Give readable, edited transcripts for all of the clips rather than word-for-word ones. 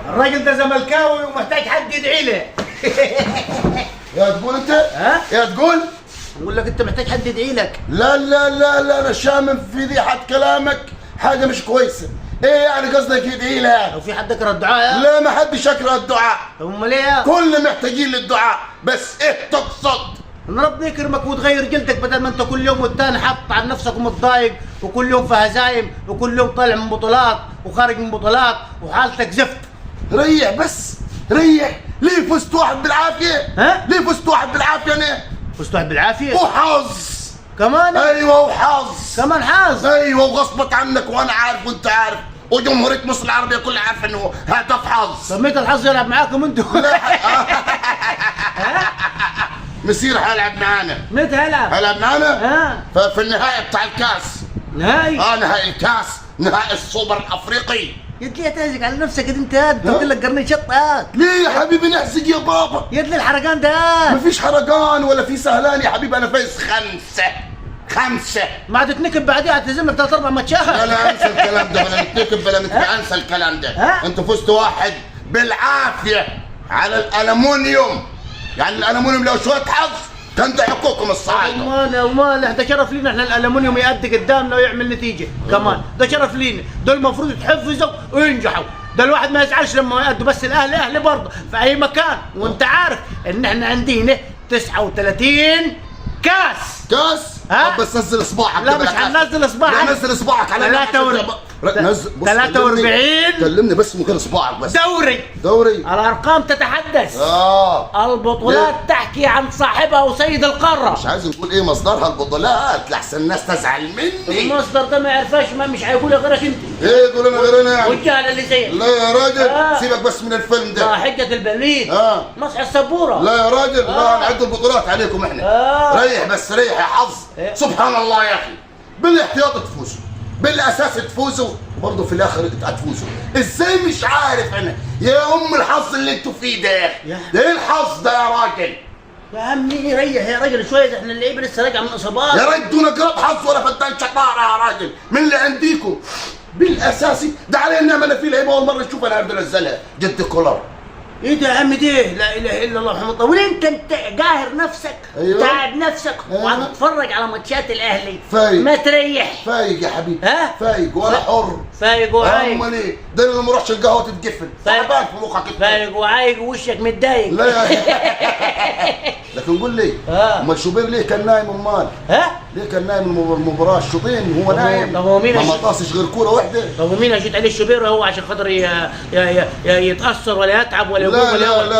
الراجل ده زملكاوي ومحتاج حد يدعي له. يا تقول انت؟ ها؟ يا تقول؟ بقول لك انت محتاج حد يدعي لك. لا لا لا لا، انا شامم في ذيحة كلامك حاجة مش كويسة. ايه يعني قصدك يدعي لها؟ لو في حد يقرا الدعاء. لا، ما حدش يقرا الدعاء. طب امال ايه؟ كلنا محتاجين للدعاء، بس ايه تقصد؟ ان ربنا يكرمك وتغير جلدك بدل ما انت كل يوم والتاني حاط عن نفسك ومتضايق وكل يوم في هزايم وكل يوم طالع من بطولات وخارج من بطولات وحالتك زفت. ريح بس، ريح. ليه فزت واحد بالعافية؟ ها؟ ليه فزت واحد بالعافية انا؟ فزت واحد بالعافيه؟ وحظ. كمان؟ ايوه وحظ. كمان حظ؟ ايوه وغصبت عنك وانا عارف وانت عارف وجمهورية مصر العربية كلها عارفة انه هدف حظ. طب متى الحظ يلعب معاكم انتوا؟ مسير هيلعب معانا. متى هيلعب؟ هيلعب معانا؟ ها؟ ففي النهائي بتاع الكاس. نهائي؟ نهائي الكاس، نهائي السوبر الافريقي. يد ليه تهزق على نفسك انت؟ قلت لك قرني شطك. ليه يا حبيبي نحزق يا بابا؟ يد لي الحرقان ده. مفيش حرقان ولا في سهلان يا حبيبي، انا فايز خمسة. ما عاد تنكب بعديها هتلزم لك 3 4 ماتشات. لا انسى الكلام ده، ولا نتكب بلا انسى الكلام ده. انتوا فزتوا واحد بالعافية على الالومنيوم. يعني الالومنيوم لو شوية حظ كان ده حقوقكم الصعايدة. وماله ده شرف لينا احنا الالومنيوم يأدي قدامنا ويعمل نتيجة كمان، ده شرف لينا، دول المفروض يتحفزوا وينجحوا، ده الواحد ما يزعلش لما يأدوا، بس الاهلي اهلي برضه في اي مكان، وانت عارف ان احنا عندنا 39 كاس. طب بس نزل اصبعك. لا مش هننزل اصبعك. لا نزل اصبعك على 43. كلمني بس من غير اصبعك بس. دوري الارقام تتحدث. البطولات ليه؟ تحكي عن صاحبها وسيد القاره. مش عايز نقول ايه مصدرها البطولات لحسن الناس تزعل مني. المصدر ده ما يعرفهاش، ما مش هيقول غيرك انت. ايه يقول لنا غيرنا يعني؟ والجهل اللي زيك. لا يا راجل سيبك بس من الفيلم ده. حجة البليد. مسح السبوره. لا يا راجل لا نعد البطولات عليكم احنا. ريح بس ريح يا حظ. سبحان الله يا اخي، بالاحتياط تفوزوا، بالاساس تفوزوا، وبرضه في الاخر هتفوزوا. ازاي مش عارف انا يا ام الحظ اللي انتوا فيه ده؟ ده ايه الحظ ده يا راجل؟ يا عمي ريح يا راجل شويه، احنا اللعيبه لسه راجعه من اصابات. يا راجل دون قرب حظ ولا فدان شطاره يا راجل من اللي عنديكم. بالاساسي ده علينا نعمل فيه لعيبه اول مره نشوف انا بدي انزلها جد كولر. ايه ده يا عم ده؟ لا اله الا الله محمد طويل. انت قاهر نفسك. تعب نفسك وعم تتفرج على ماتشات الاهلي. فايق ما تريح. فايق يا حبيبي. فايق وانا حر. فايق وعايق. امال ايه؟ ده انا لما اروحش القهوه تتقفل. تعبان في مخك. فايق وعايق ووشك متضايق. لا لكن قول لي امال شوبير ليه كان نايم امال؟ ليه كان نايم المباراه الشوطين وهو نايم؟ طب هو مين ما طاسش غير كوره واحده؟ طب مين هشيت عليه الشوبير هو عشان خاطر يتاثر ولا يتعب ولا يقوم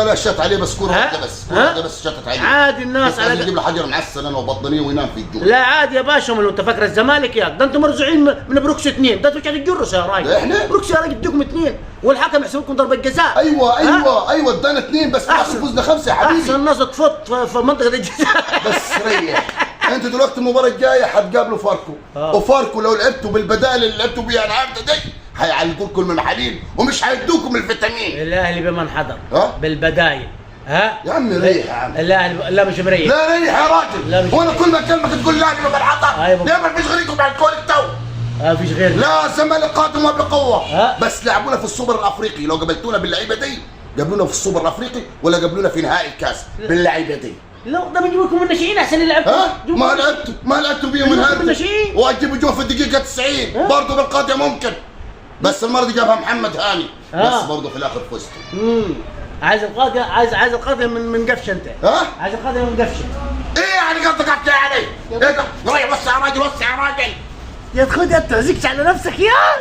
لا شت عليه بس كوره واحده بس. كوره واحده بس شتت عليه. عادي الناس على يجيب له حجر معسل انا وبطنيه وينام في الجو. لا عادي يا باشا، امال انت فاكر الزمالك يا ده انتم مرزوعين من بروكس 2، ده انتوا مش هتتجرس يا راجل. احنا بروكس يا راجل اديكم 2 والحكم يحسب لكم ضربه جزاء. ايوه ادانا 2 بس فزنا 5 يا حبيبي. احسن ناس تفط في منطقه الجزاء. بس ريح. انتوا دلوقتي المباراه الجايه هتقابلوا فاركو. وفاركو لو لعبتوا بالبدائل اللي لعبتوا بيها النهارده دي هيعالجوا لكم المحاليل ومش هيدوكم الفيتامين. الاهلي بمن حضر بالبدايل. يا عم ريح يا عم. لا مش مريح. لا ريح يا راجل. وانا كل ما اكلمك تقول لا بمن حضر. ليه ما فيش غيركم على الكل التو؟ فيش غير. لا الزمالك قادم وبقوه. بس لعبونا في السوبر الافريقي، لو قابلتونا باللعيبه دي قابلونا في السوبر الافريقي ولا قابلونا في نهائي الكاس باللعيبه دي. لا ده بيجيبوا لكم الناشئين احسن اللي لعبتوا. ما لعبتوا بيهم النهارده. وهتجيبوا جون في الدقيقه 90 برضه بالقاضيه ممكن. بس المره دي جابها محمد هاني. بس برضه في الاخر فزتوا. عايز القاضيه عايز القاضيه من قفشه انت. عايز القاضيه من قفشه. ايه يعني قصدك قفشه يعني؟ ايه ده؟ وسع يا راجل وسع يا راجل. يا تخد ما تعزكش على نفسك يا